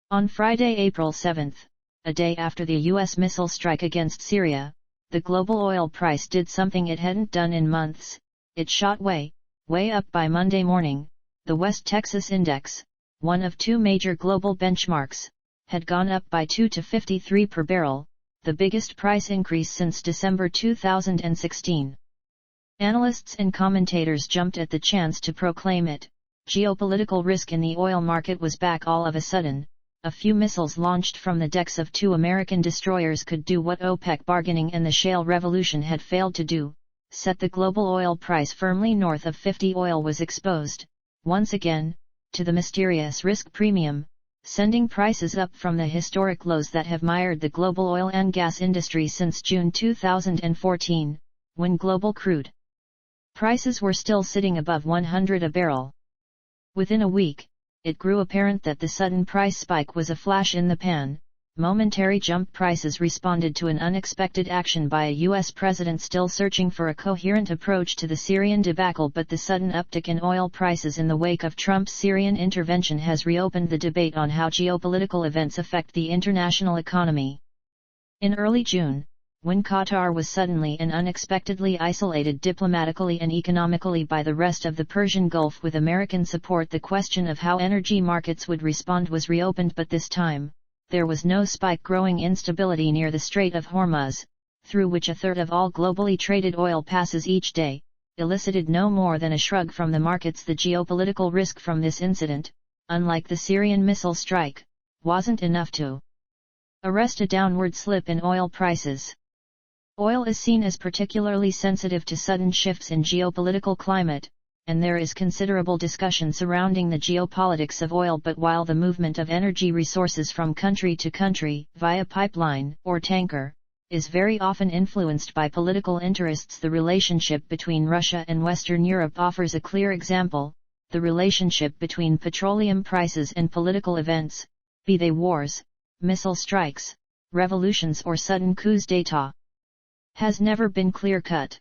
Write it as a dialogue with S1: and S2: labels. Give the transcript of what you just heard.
S1: On Friday, April 7, a day after the U.S. missile strike against Syria, the global oil price did something it hadn't done in months. It shot way up by Monday morning. The West Texas Index, one of two major global benchmarks, had gone up by 2 to 53 per barrel, the biggest price increase since December 2016. Analysts and commentators jumped at the chance to proclaim it. Geopolitical risk in the oil market was back all of a sudden. A few missiles launched from the decks of two American destroyers could do what OPEC bargaining and the shale revolution had failed to do, set the global oil price firmly north of 50. Oil was exposed, once again, to the mysterious risk premium, sending prices up from the historic lows that have mired the global oil and gas industry since June 2014, when global crude prices were still sitting above $100 a barrel. Within a week, it grew apparent that the sudden price spike was a flash in the pan. Momentary jump prices responded to an unexpected action by a U.S. president still searching for a coherent approach to the Syrian debacle, but the sudden uptick in oil prices in the wake of Trump's Syrian intervention has reopened the debate on how geopolitical events affect the international economy. In early June, when Qatar was suddenly and unexpectedly isolated diplomatically and economically by the rest of the Persian Gulf with American support, the question of how energy markets would respond was reopened, but this time, there was no spike. Growing instability near the Strait of Hormuz, through which a third of all globally traded oil passes each day, elicited no more than a shrug from the markets. The geopolitical risk from this incident, unlike the Syrian missile strike, wasn't enough to arrest a downward slip in oil prices. Oil is seen as particularly sensitive to sudden shifts in geopolitical climate, and there is considerable discussion surrounding the geopolitics of oil. But while the movement of energy resources from country to country, via pipeline or tanker, is very often influenced by political interests, the relationship between Russia and Western Europe offers a clear example. The relationship between petroleum prices and political events, be they wars, missile strikes, revolutions or sudden coups d'état, has never been clear-cut.